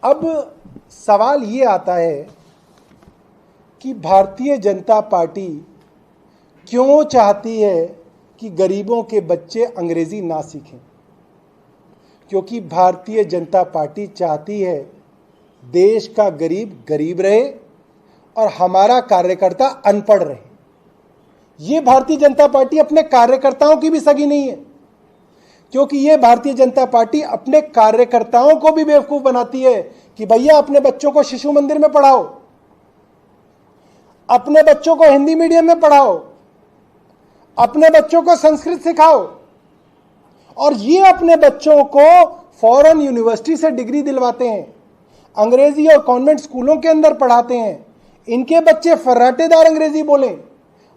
अब सवाल ये आता है कि भारतीय जनता पार्टी क्यों चाहती है कि गरीबों के बच्चे अंग्रेजी ना सीखें। क्योंकि भारतीय जनता पार्टी चाहती है देश का गरीब गरीब रहे और हमारा कार्यकर्ता अनपढ़ रहे। ये भारतीय जनता पार्टी अपने कार्यकर्ताओं की भी सगी नहीं है, क्योंकि ये भारतीय जनता पार्टी अपने कार्यकर्ताओं को भी बेवकूफ बनाती है कि भैया अपने बच्चों को शिशु मंदिर में पढ़ाओ, अपने बच्चों को हिंदी मीडियम में पढ़ाओ, अपने बच्चों को संस्कृत सिखाओ, और ये अपने बच्चों को फॉरेन यूनिवर्सिटी से डिग्री दिलवाते हैं, अंग्रेजी और कॉन्वेंट स्कूलों के अंदर पढ़ाते हैं। इनके बच्चे फर्राटेदार अंग्रेजी बोलें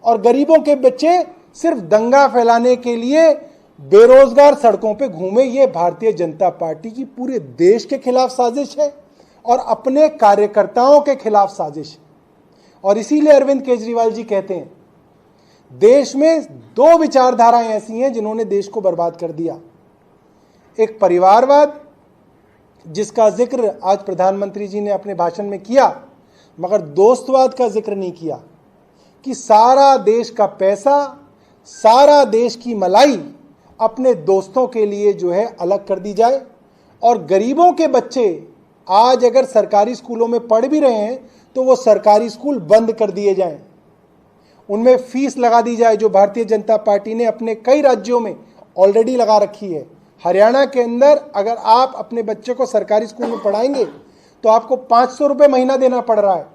और गरीबों के बच्चे सिर्फ दंगा फैलाने के लिए बेरोजगार सड़कों पे घूमे। ये भारतीय जनता पार्टी की पूरे देश के खिलाफ साजिश है और अपने कार्यकर्ताओं के खिलाफ साजिश है। और इसीलिए अरविंद केजरीवाल जी कहते हैं देश में दो विचारधाराएं ऐसी हैं जिन्होंने देश को बर्बाद कर दिया। एक परिवारवाद, जिसका जिक्र आज प्रधानमंत्री जी ने अपने भाषण में किया, मगर दोस्तवाद का जिक्र नहीं किया कि सारा देश का पैसा, सारा देश की मलाई अपने दोस्तों के लिए जो है अलग कर दी जाए, और गरीबों के बच्चे आज अगर सरकारी स्कूलों में पढ़ भी रहे हैं तो वो सरकारी स्कूल बंद कर दिए जाएं, उनमें फीस लगा दी जाए, जो भारतीय जनता पार्टी ने अपने कई राज्यों में ऑलरेडी लगा रखी है। हरियाणा के अंदर अगर आप अपने बच्चे को सरकारी स्कूल में पढ़ाएंगे तो आपको 500 रुपये महीना देना पड़ रहा है।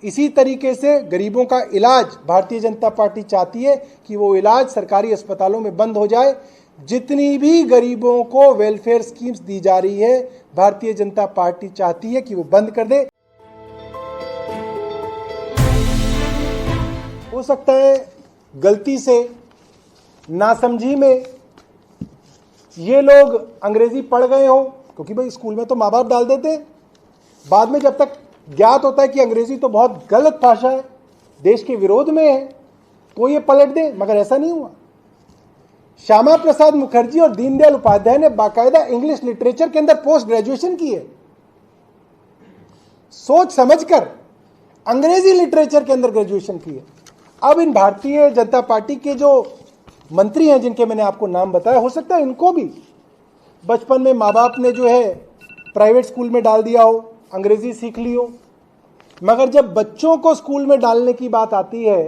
इसी तरीके से गरीबों का इलाज भारतीय जनता पार्टी चाहती है कि वो इलाज सरकारी अस्पतालों में बंद हो जाए। जितनी भी गरीबों को वेलफेयर स्कीम्स दी जा रही है, भारतीय जनता पार्टी चाहती है कि वो बंद कर दे। हो सकता है गलती से, नासमझी में ये लोग अंग्रेजी पढ़ गए हो, क्योंकि भाई स्कूल में तो माँ बाप डाल देते, बाद में जब तक ज्ञात होता है कि अंग्रेजी तो बहुत गलत भाषा है, देश के विरोध में है, तो ये पलट दे। मगर ऐसा नहीं हुआ। श्यामा प्रसाद मुखर्जी और दीनदयाल उपाध्याय ने बाकायदा इंग्लिश लिटरेचर के अंदर पोस्ट ग्रेजुएशन की है, सोच समझकर अंग्रेजी लिटरेचर के अंदर ग्रेजुएशन की है। अब इन भारतीय जनता पार्टी के जो मंत्री हैं, जिनके मैंने आपको नाम बताया, हो सकता है इनको भी बचपन में माँ बाप ने जो है प्राइवेट स्कूल में डाल दिया हो, अंग्रेजी सीख ली हो, मगर जब बच्चों को स्कूल में डालने की बात आती है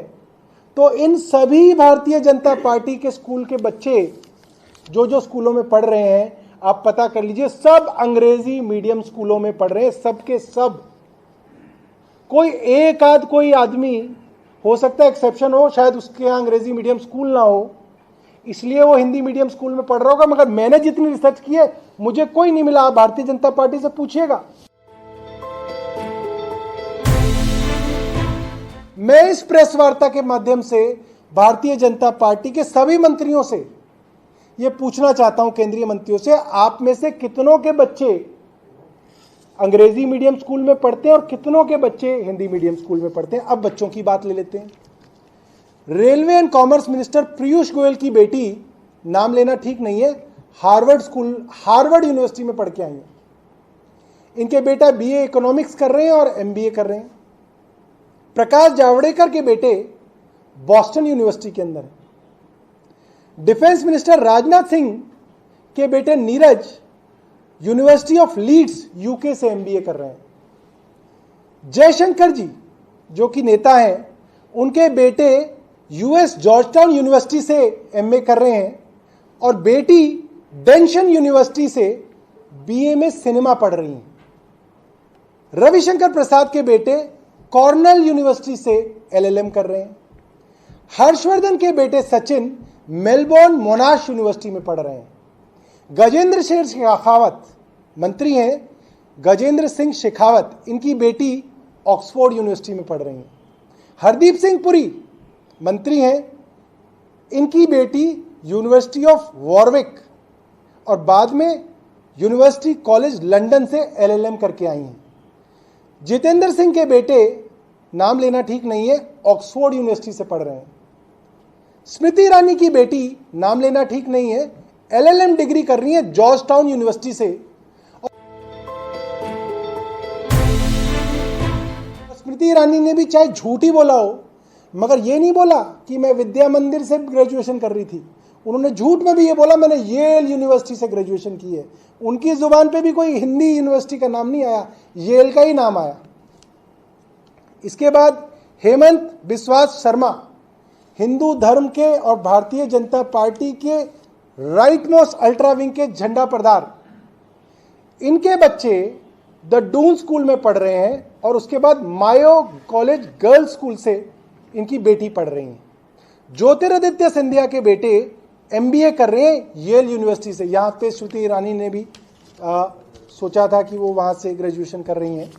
तो इन सभी भारतीय जनता पार्टी के स्कूल के बच्चे जो स्कूलों में पढ़ रहे हैं, आप पता कर लीजिए, सब अंग्रेजी मीडियम स्कूलों में पढ़ रहे हैं, सब के सब। कोई एक आध कोई आदमी हो सकता है एक्सेप्शन हो, शायद उसके यहाँ अंग्रेजी मीडियम स्कूल ना हो, इसलिए वो हिंदी मीडियम स्कूल में पढ़ रहा होगा। मगर मैंने जितनी रिसर्च की है, मुझे कोई नहीं मिला। आप भारतीय जनता पार्टी से पूछिएगा। मैं इस प्रेस वार्ता के माध्यम से भारतीय जनता पार्टी के सभी मंत्रियों से यह पूछना चाहता हूं, केंद्रीय मंत्रियों से, आप में से कितनों के बच्चे अंग्रेजी मीडियम स्कूल में पढ़ते हैं और कितनों के बच्चे हिंदी मीडियम स्कूल में पढ़ते हैं। अब बच्चों की बात ले लेते हैं। Railway and commerce minister Piyush Goyal की बेटी, नाम लेना ठीक नहीं है, हार्वर्ड यूनिवर्सिटी में पढ़ के आई है। इनके बेटा बीए इकोनॉमिक्स कर रहे हैं और एमबीए कर रहे हैं। प्रकाश जावड़ेकर के बेटे बॉस्टन यूनिवर्सिटी के अंदर है। डिफेंस मिनिस्टर राजनाथ सिंह के बेटे Neeraj university of Leeds UK से एमबीए कर रहे हैं। जयशंकर जी जो कि नेता हैं, उनके बेटे यूएस जॉर्जटाउन यूनिवर्सिटी से एमए कर रहे हैं और बेटी डेंशन यूनिवर्सिटी से बीए में सिनेमा पढ़ रही हैं। रविशंकर प्रसाद के बेटे कॉर्नेल यूनिवर्सिटी से एलएलएम कर रहे हैं। हर्षवर्धन के बेटे सचिन मेलबोर्न मोनाश यूनिवर्सिटी में पढ़ रहे हैं। गजेंद्र सिंह शेखावत मंत्री हैं, गजेंद्र सिंह शेखावत, इनकी बेटी ऑक्सफोर्ड यूनिवर्सिटी में पढ़ रही हैं। हरदीप सिंह पुरी मंत्री हैं, इनकी बेटी यूनिवर्सिटी ऑफ वॉरविक और बाद में यूनिवर्सिटी कॉलेज लंदन से एलएलएम करके आई हैं। जितेंद्र सिंह के बेटे, नाम लेना ठीक नहीं है, ऑक्सफोर्ड यूनिवर्सिटी से पढ़ रहे हैं। स्मृति ईरानी की बेटी, नाम लेना ठीक नहीं है, एलएलएम डिग्री कर रही है जॉर्जटाउन यूनिवर्सिटी से। स्मृति ईरानी ने भी चाहे झूठ ही बोला हो, मगर ये नहीं बोला कि मैं विद्या मंदिर से ग्रेजुएशन कर रही थी। उन्होंने झूठ में भी ये बोला मैंने येल यूनिवर्सिटी से ग्रेजुएशन की है। उनकी जुबान पे भी कोई हिंदी यूनिवर्सिटी का नाम नहीं आया, येल का ही नाम आया। इसके बाद हेमंत बिस्वास शर्मा, हिंदू धर्म के और भारतीय जनता पार्टी के राइट मोस्ट अल्ट्रा विंग के झंडा प्रधार, इनके बच्चे द डून स्कूल में पढ़ रहे हैं और उसके बाद मायो कॉलेज गर्ल्स स्कूल से इनकी बेटी पढ़ रही हैं। ज्योतिरादित्य सिंधिया के बेटे एमबीए कर रहे हैं येल यूनिवर्सिटी से। यहाँ पे स्मृति ईरानी ने भी सोचा था कि वो वहाँ से ग्रेजुएशन कर रही हैं।